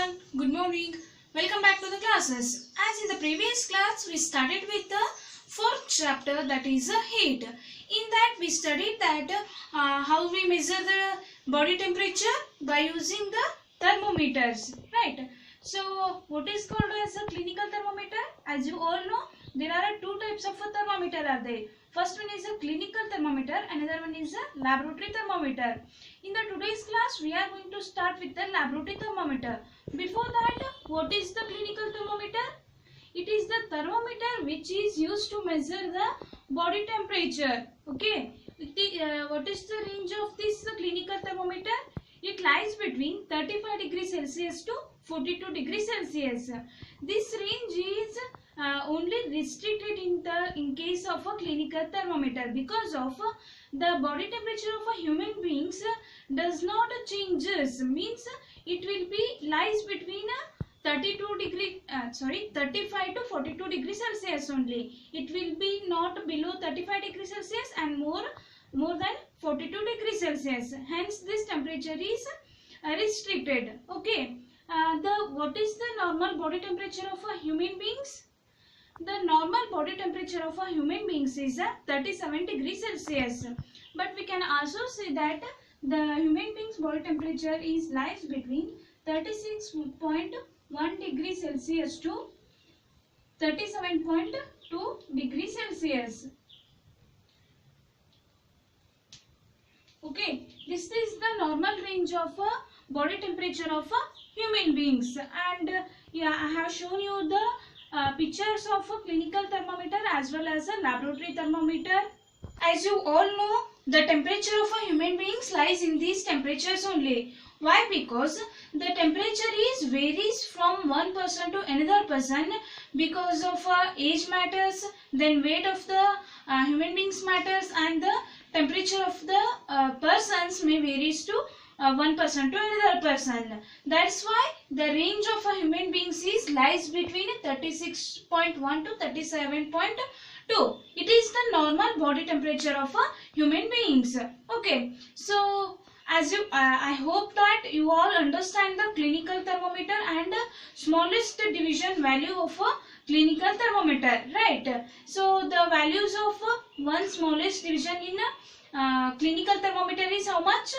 everyone, good morning. Welcome back to the classes. As in the previous class, we started with the fourth chapter, that is heat. In that we studied that how we measure the body temperature by using the thermometers, right? So what is called as a clinical thermometer? As you all know, there are two types of a thermometer are there. First one is a clinical thermometer, another one is a laboratory thermometer. In the today's class, we are going to start with the laboratory thermometer. Before that, what is the clinical thermometer? It is the thermometer which is used to measure the body temperature. Okay. What is the range of this clinical thermometer? It lies between 35 degrees Celsius to 42 degrees Celsius. This range is only restricted in case of a clinical thermometer, because of the body temperature of a human beings does not changes, means it will be lies between 35 to 42 degrees Celsius only. It will be not below 35 degrees Celsius and more than 42 degrees Celsius. Hence this temperature is restricted. Okay. What is the normal body temperature of a human beings? The normal body temperature of a human beings is 37 degrees Celsius. But we can also say that the human beings body temperature is lies between 36.1 degrees Celsius to 37.2 degrees Celsius. Okay, this is the normal range of body temperature of human beings, and yeah, I have shown you the pictures of a clinical thermometer as well as a laboratory thermometer. As you all know, the temperature of a human beings lies in these temperatures only. Why? Because the temperature is varies from one person to another person, because of age matters, then weight of the human beings matters, and the temperature of the persons may varies to one person to another person. That's why the range of a human beings is lies between 36.1 to 37.2. It is the normal body temperature of a human beings. Okay, so as you I hope that you all understand the clinical thermometer and smallest division value of a clinical thermometer, right? So the values of one smallest division in a clinical thermometer is how much?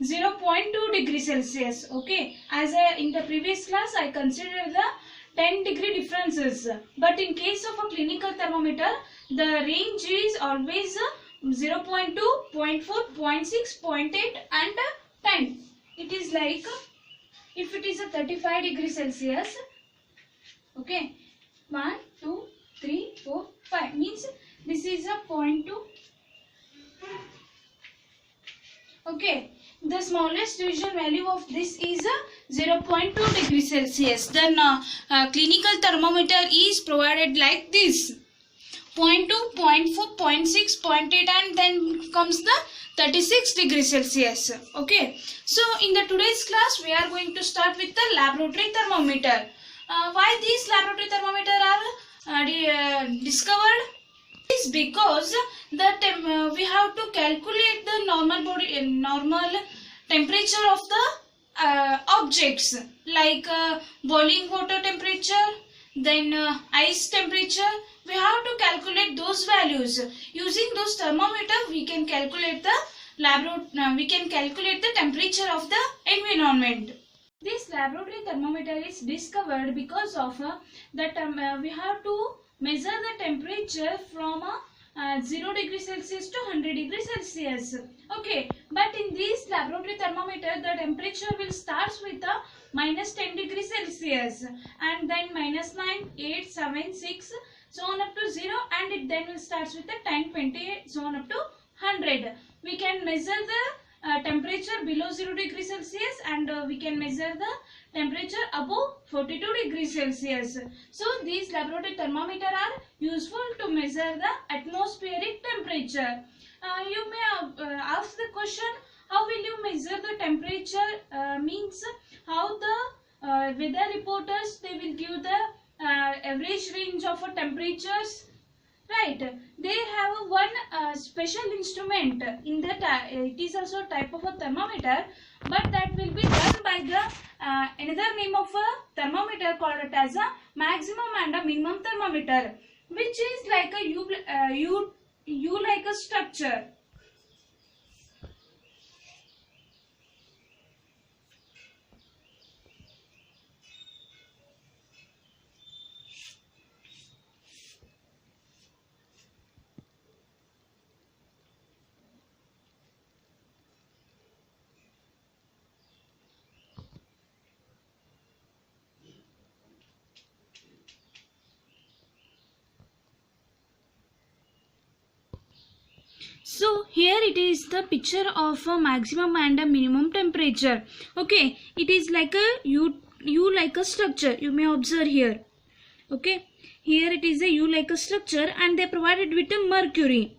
0.2 degrees Celsius. Okay, as in the previous class I considered the 10 degree differences, but in case of a clinical thermometer the range is always 0.2, 0.4, 0.6, 0.8 and 10. It is like if it is a 35 degrees Celsius, okay, 1, 2, 3, 4, 5 means this is a 0.2. Okay, the smallest division value of this is 0.2 degrees Celsius. Then clinical thermometer is provided like this: 0.2, 0.4, 0.6, 0.8 and then comes the 36 degrees Celsius. Okay, so in the today's class we are going to start with the laboratory thermometer. Why these laboratory thermometer are discovered? Is because that we have to calculate the normal temperature of the objects, like boiling water temperature, then ice temperature. We have to calculate those values. Using those thermometer we can calculate the temperature of the environment. This laboratory thermometer is discovered because of that we have to measure the temperature from 0 degrees Celsius to 100 degrees Celsius. Okay, but in this laboratory thermometer the temperature will start with minus 10 degrees Celsius and then minus 9, 8, 7, 6 so on up to 0, and it then will start with the 10, 20 so on up to 100. We can measure the temperature below 0 degrees Celsius and we can measure the temperature above 42 degrees Celsius. So these laboratory thermometer are useful to measure the atmospheric temperature. You may ask the question, how will you measure the temperature? Means how the weather reporters, they will give the average range of temperatures, right? They have one special instrument in that it is also a type of a thermometer, but that will be done by the another name of a thermometer called it as a maximum and a minimum thermometer, which is like a U like a structure. So here it is the picture of a maximum and a minimum temperature. Okay, it is like a U like a structure. You may observe here. Okay, here it is a U like a structure and they provided with a mercury.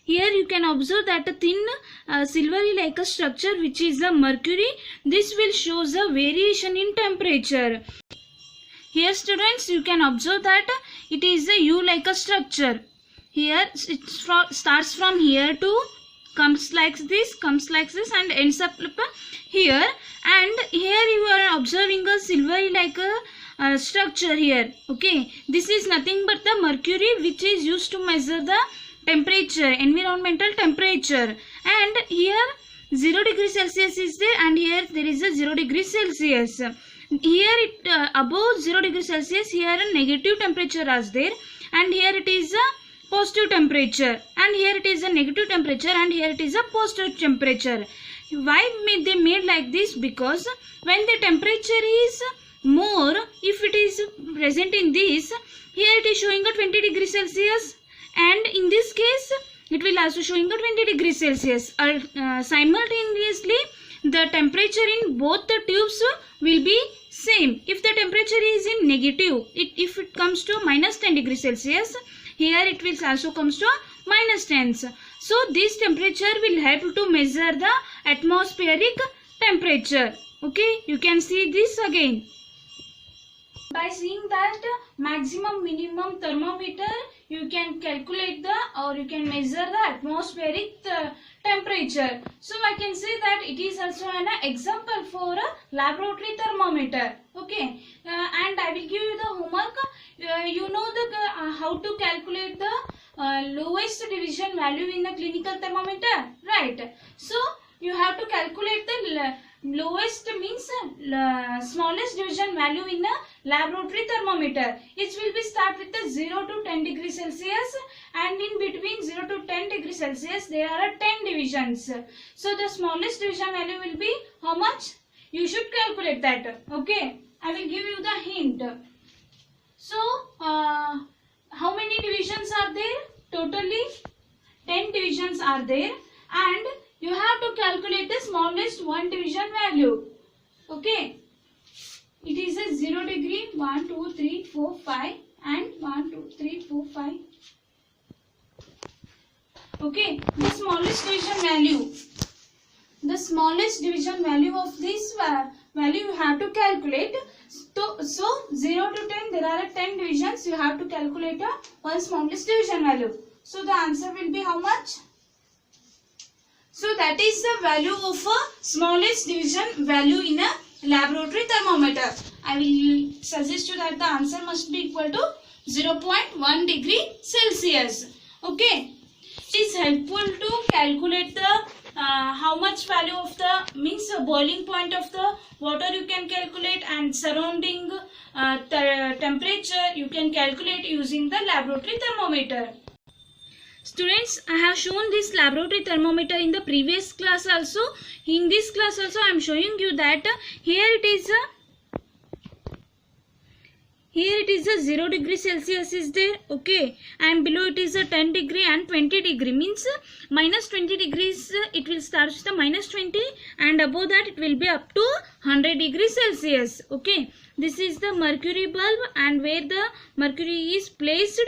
Here you can observe that a thin silvery like a structure which is a mercury. This will shows a variation in temperature. Here students, you can observe that it is a U like a structure. Here it starts from here to comes like this and ends up here, and here you are observing a silvery like a structure here. Okay, this is nothing but the mercury which is used to measure the temperature, environmental temperature. And here 0 degree Celsius is there, and here there is a 0 degree Celsius. Here it above 0 degree Celsius, here a negative temperature is there, and here it is a positive temperature, and here it is a negative temperature, and here it is a positive temperature. Why they made like this? Because when the temperature is more, if it is present in this, here it is showing a 20 degree Celsius, and in this case it will also showing a 20 degree Celsius. Simultaneously the temperature in both the tubes will be same. If the temperature is in negative, if it comes to minus 10 degree Celsius, here it will also comes to minus 10. So this temperature will help to measure the atmospheric temperature. Okay, you can see this again. By seeing that maximum minimum thermometer, you can calculate the or you can measure the atmospheric temperature. So I can say that it is also an example for a laboratory thermometer. Okay, and I will give you the homework. You know the how to calculate the lowest division value in a clinical thermometer, right? So you have to calculate the lowest means smallest division value in a laboratory thermometer. It will be start with the 0 to 10 degree Celsius, and in between 0 to 10 degree Celsius there are 10 divisions. So the smallest division value will be how much? You should calculate that. Okay, I will give you the hint. So how many divisions are there? Totally 10 divisions are there, and you have to calculate the smallest one division value. Okay, it is a 0 degree, 1 2 3 4 5 and 1 2 3 4 5. Okay, the smallest division value, the smallest division value of this value you have to calculate. So 0 to 10 there are 10 divisions, you have to calculate one smallest division value. So the answer will be how much? So that is the value of a smallest division value in a laboratory thermometer. I will suggest you that the answer must be equal to 0.1 degree Celsius. Okay, it is helpful to calculate the how much value of the means boiling point of the water you can calculate, and surrounding temperature you can calculate using the laboratory thermometer. Students, I have shown this laboratory thermometer in the previous class also. In this class also I am showing you that here it is a 0 degree Celsius is there. Okay, and below it is a 10 degree and 20 degree, means minus 20 degrees it will start with the minus 20, and above that it will be up to 100 degrees Celsius. Okay, this is the mercury bulb, and where the mercury is placed,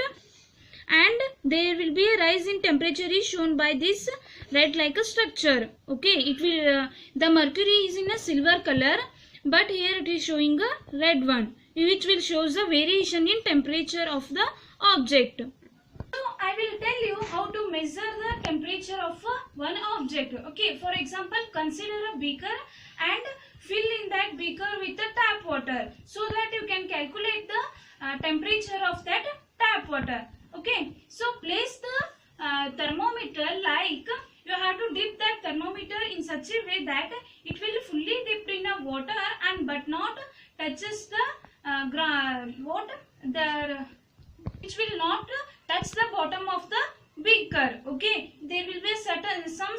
and there will be a rise in temperature is shown by this red like a structure. Okay, it will the mercury is in a silver color, but here it is showing a red one, which will shows the variation in temperature of the object. So I will tell you how to measure the temperature of one object. Okay, for example, consider a beaker and fill in that beaker with the tap water so that you can calculate the temperature of that tap water. Okay, so place the thermometer like you have to dip that thermometer in such a way that it will fully dipped in a water and but not touches the it will not touch the bottom of the beaker. Okay, there will be some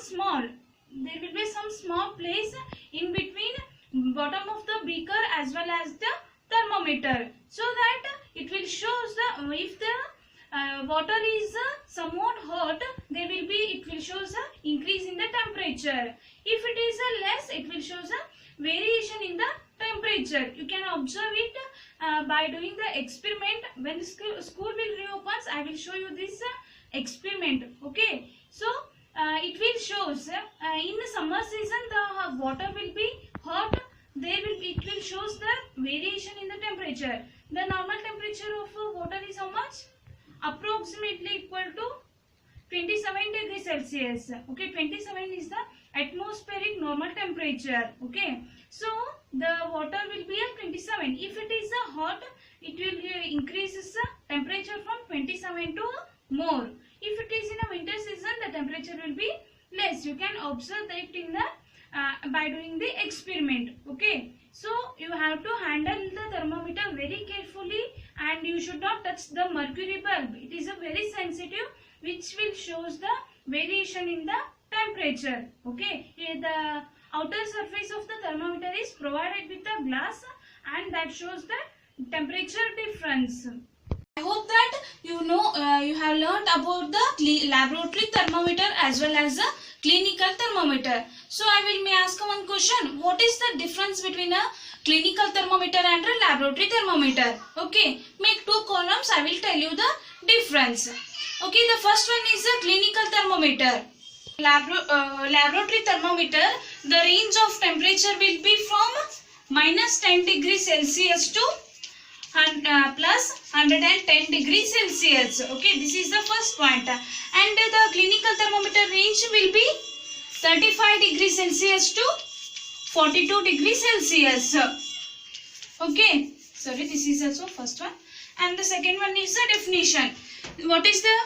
small place in between bottom of the beaker as well as the thermometer, so that it will show the if the water is somewhat hot, it will show the increase in the temperature. If it is less, it will show the variation in the temperature. You can observe it by doing the experiment. When school will reopens, I will show you this experiment. Okay, so it will shows in the summer season the water will be hot. It will shows the variation in the temperature. The normal temperature of water is how much? Approximately equal to 27 degrees Celsius. Okay, 27 is the atmospheric normal temperature. Okay, so the water will be at 27. If it is hot, it will increases the temperature from 27 to more. If it is in a winter season, the temperature will be less. You can observe that in the by doing the experiment. Okay, so you have to handle the thermometer very carefully and you should not touch the mercury bulb. It is a very sensitive, which will shows the variation in the temperature. Okay, the outer surface of the thermometer is provided with the glass and that shows the temperature difference. I hope that you have learned about the laboratory thermometer as well as the clinical thermometer. So I may ask one question. What is the difference between a clinical thermometer and a laboratory thermometer? Okay, make two columns. I will tell you the difference. Okay, the first one is a clinical thermometer. Laboratory thermometer, the range of temperature will be from minus 10 degrees Celsius to plus 110 degrees Celsius. Okay, this is the first point. And the clinical thermometer range will be 35 degrees Celsius to 42 degrees Celsius. Okay, sorry, this is also first one. And the second one is the definition. What is the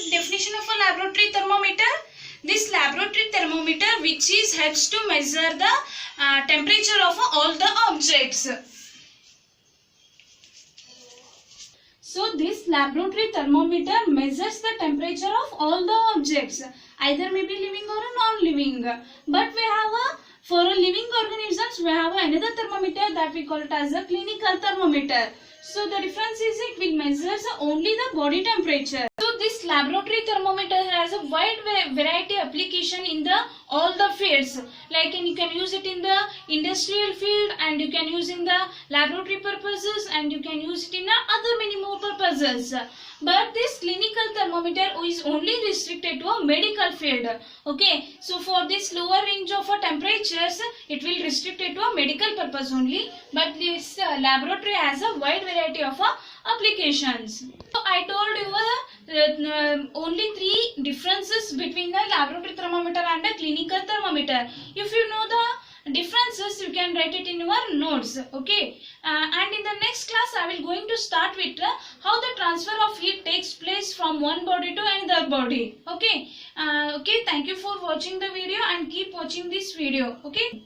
definition of a laboratory thermometer? This laboratory thermometer which helps to measure the temperature of all the objects. So this laboratory thermometer measures the temperature of all the objects, either may be living or non-living. But we have for a living organisms, we have another thermometer that we call it as a clinical thermometer. So the difference is it will measure only the body temperature. So this laboratory thermometer has a wide variety application in all the fields. Like you can use it in the industrial field, and you can use in the laboratory purposes, and you can use it in other many more purposes. But this clinical thermometer is only restricted to a medical field. Okay, so for this lower range of temperatures, it will restrict it to a medical purpose only. But this laboratory has a wide variety of applications. So I told you only three differences between the laboratory thermometer and the clinical thermometer. If you know the differences, you can write it in your notes. Okay, and in the next class I will going to start with how the transfer of heat takes place from one body to another body. Okay, okay, thank you for watching the video and keep watching this video. Okay.